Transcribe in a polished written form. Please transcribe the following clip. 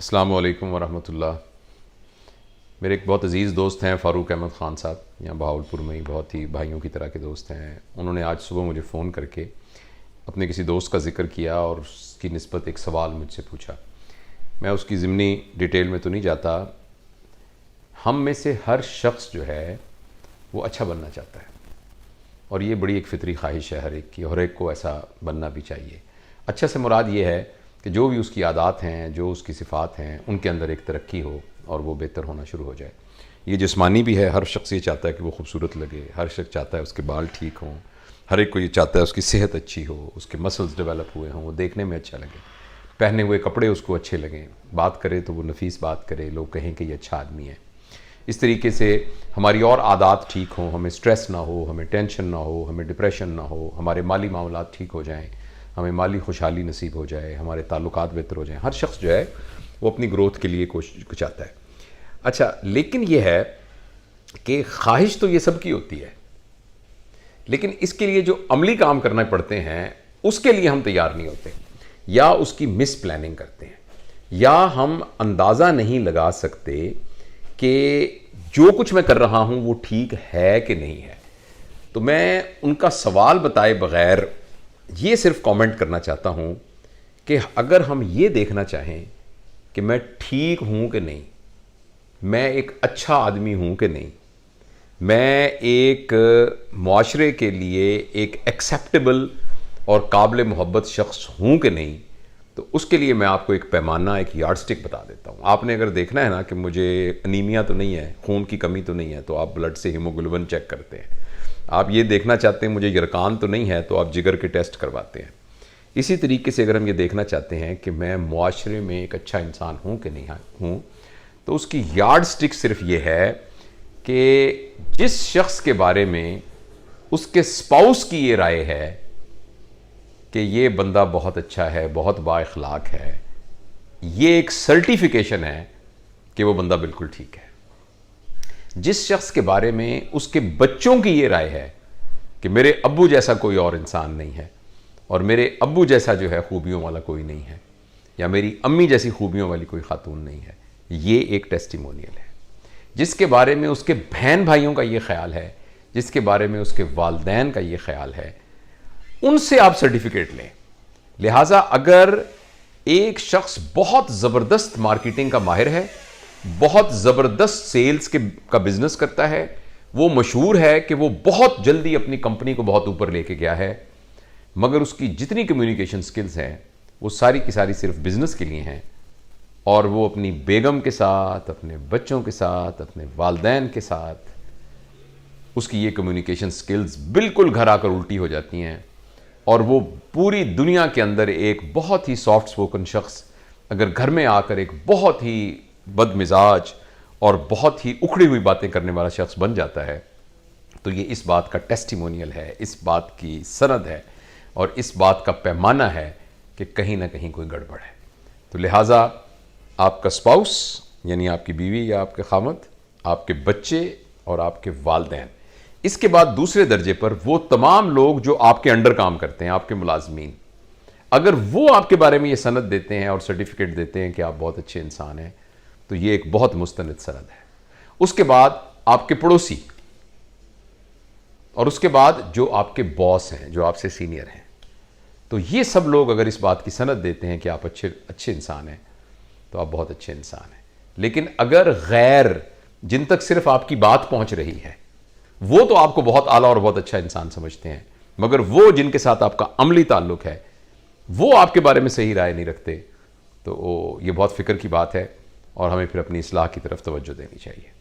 السلام علیکم ورحمۃ اللہ۔ میرے ایک بہت عزیز دوست ہیں فاروق احمد خان صاحب، یہاں بہاولپور میں ہی بہت ہی بھائیوں کی طرح کے دوست ہیں۔ انہوں نے آج صبح مجھے فون کر کے اپنے کسی دوست کا ذکر کیا اور اس کی نسبت ایک سوال مجھ سے پوچھا۔ میں اس کی ضمنی ڈیٹیل میں تو نہیں جاتا۔ ہم میں سے ہر شخص جو ہے وہ اچھا بننا چاہتا ہے، اور یہ بڑی ایک فطری خواہش ہے ہر ایک کی، اور ایک کو ایسا بننا بھی چاہیے۔ اچھا سے مراد یہ ہے کہ جو بھی اس کی عادات ہیں، جو اس کی صفات ہیں، ان کے اندر ایک ترقی ہو اور وہ بہتر ہونا شروع ہو جائے۔ یہ جسمانی بھی ہے، ہر شخص یہ چاہتا ہے کہ وہ خوبصورت لگے، ہر شخص چاہتا ہے اس کے بال ٹھیک ہوں، ہر ایک کو یہ چاہتا ہے اس کی صحت اچھی ہو، اس کے مسلز ڈیولپ ہوئے ہوں، وہ دیکھنے میں اچھا لگے، پہنے ہوئے کپڑے اس کو اچھے لگیں، بات کرے تو وہ نفیس بات کرے، لوگ کہیں کہ یہ اچھا آدمی ہے۔ اس طریقے سے ہماری اور عادات ٹھیک ہوں، ہمیں سٹریس نہ ہو، ہمیں ٹینشن نہ ہو، ہمیں ڈپریشن نہ ہو، ہمارے مالی معاملات ٹھیک ہو جائیں، ہمیں مالی خوشحالی نصیب ہو جائے، ہمارے تعلقات بہتر ہو جائیں۔ ہر شخص جو ہے وہ اپنی گروتھ کے لیے کوشش چاہتا ہے۔ اچھا، لیکن یہ ہے کہ خواہش تو یہ سب کی ہوتی ہے، لیکن اس کے لیے جو عملی کام کرنا پڑتے ہیں اس کے لیے ہم تیار نہیں ہوتے، یا اس کی مس پلاننگ کرتے ہیں، یا ہم اندازہ نہیں لگا سکتے کہ جو کچھ میں کر رہا ہوں وہ ٹھیک ہے کہ نہیں ہے۔ تو میں ان کا سوال بتائے بغیر یہ صرف کامنٹ کرنا چاہتا ہوں کہ اگر ہم یہ دیکھنا چاہیں کہ میں ٹھیک ہوں کہ نہیں، میں ایک اچھا آدمی ہوں کہ نہیں، میں ایک معاشرے کے لیے ایک ایکسیپٹیبل اور قابل محبت شخص ہوں کہ نہیں، تو اس کے لیے میں آپ کو ایک پیمانہ، ایک یارڈ سٹک بتا دیتا ہوں۔ آپ نے اگر دیکھنا ہے نا کہ مجھے انیمیا تو نہیں ہے، خون کی کمی تو نہیں ہے، تو آپ بلڈ سے ہیموگلوبن چیک کرتے ہیں۔ آپ یہ دیکھنا چاہتے ہیں مجھے یرقان تو نہیں ہے، تو آپ جگر کے ٹیسٹ کرواتے ہیں۔ اسی طریقے سے اگر ہم یہ دیکھنا چاہتے ہیں کہ میں معاشرے میں ایک اچھا انسان ہوں کہ نہیں ہوں، تو اس کی یارڈ سٹک صرف یہ ہے کہ جس شخص کے بارے میں اس کے اسپاؤس کی یہ رائے ہے کہ یہ بندہ بہت اچھا ہے، بہت با اخلاق ہے، یہ ایک سرٹیفیکیشن ہے کہ وہ بندہ بالکل ٹھیک ہے۔ جس شخص کے بارے میں اس کے بچوں کی یہ رائے ہے کہ میرے ابو جیسا کوئی اور انسان نہیں ہے، اور میرے ابو جیسا جو ہے خوبیوں والا کوئی نہیں ہے، یا میری امی جیسی خوبیوں والی کوئی خاتون نہیں ہے، یہ ایک ٹیسٹیمونیل ہے۔ جس کے بارے میں اس کے بہن بھائیوں کا یہ خیال ہے، جس کے بارے میں اس کے والدین کا یہ خیال ہے، ان سے آپ سرٹیفکیٹ لیں۔ لہٰذا اگر ایک شخص بہت زبردست مارکیٹنگ کا ماہر ہے، بہت زبردست سیلز کا بزنس کرتا ہے، وہ مشہور ہے کہ وہ بہت جلدی اپنی کمپنی کو بہت اوپر لے کے گیا ہے، مگر اس کی جتنی کمیونیکیشن سکلز ہیں وہ ساری کی ساری صرف بزنس کے لیے ہیں، اور وہ اپنی بیگم کے ساتھ، اپنے بچوں کے ساتھ، اپنے والدین کے ساتھ اس کی یہ کمیونیکیشن سکلز بالکل گھر آ کر الٹی ہو جاتی ہیں، اور وہ پوری دنیا کے اندر ایک بہت ہی سافٹ سپوکن شخص اگر گھر میں آ کر ایک بہت ہی بد مزاج اور بہت ہی اکھڑی ہوئی باتیں کرنے والا شخص بن جاتا ہے، تو یہ اس بات کا ٹیسٹیمونیل ہے، اس بات کی سند ہے، اور اس بات کا پیمانہ ہے کہ کہیں نہ کہیں کوئی گڑبڑ ہے۔ تو لہٰذا آپ کا اسپاؤس، یعنی آپ کی بیوی یا آپ کے خامد، آپ کے بچے اور آپ کے والدین، اس کے بعد دوسرے درجے پر وہ تمام لوگ جو آپ کے انڈر کام کرتے ہیں، آپ کے ملازمین، اگر وہ آپ کے بارے میں یہ سند دیتے ہیں اور سرٹیفکیٹ دیتے ہیں کہ آپ بہت اچھے انسان ہیں، تو یہ ایک بہت مستند سند ہے۔ اس کے بعد آپ کے پڑوسی، اور اس کے بعد جو آپ کے باس ہیں، جو آپ سے سینئر ہیں، تو یہ سب لوگ اگر اس بات کی سند دیتے ہیں کہ آپ اچھے انسان ہیں، تو آپ بہت اچھے انسان ہیں۔ لیکن اگر غیر، جن تک صرف آپ کی بات پہنچ رہی ہے، وہ تو آپ کو بہت اعلیٰ اور بہت اچھا انسان سمجھتے ہیں، مگر وہ جن کے ساتھ آپ کا عملی تعلق ہے وہ آپ کے بارے میں صحیح رائے نہیں رکھتے، تو یہ بہت فکر کی بات ہے، اور ہمیں پھر اپنی اصلاح کی طرف توجہ دینی چاہیے۔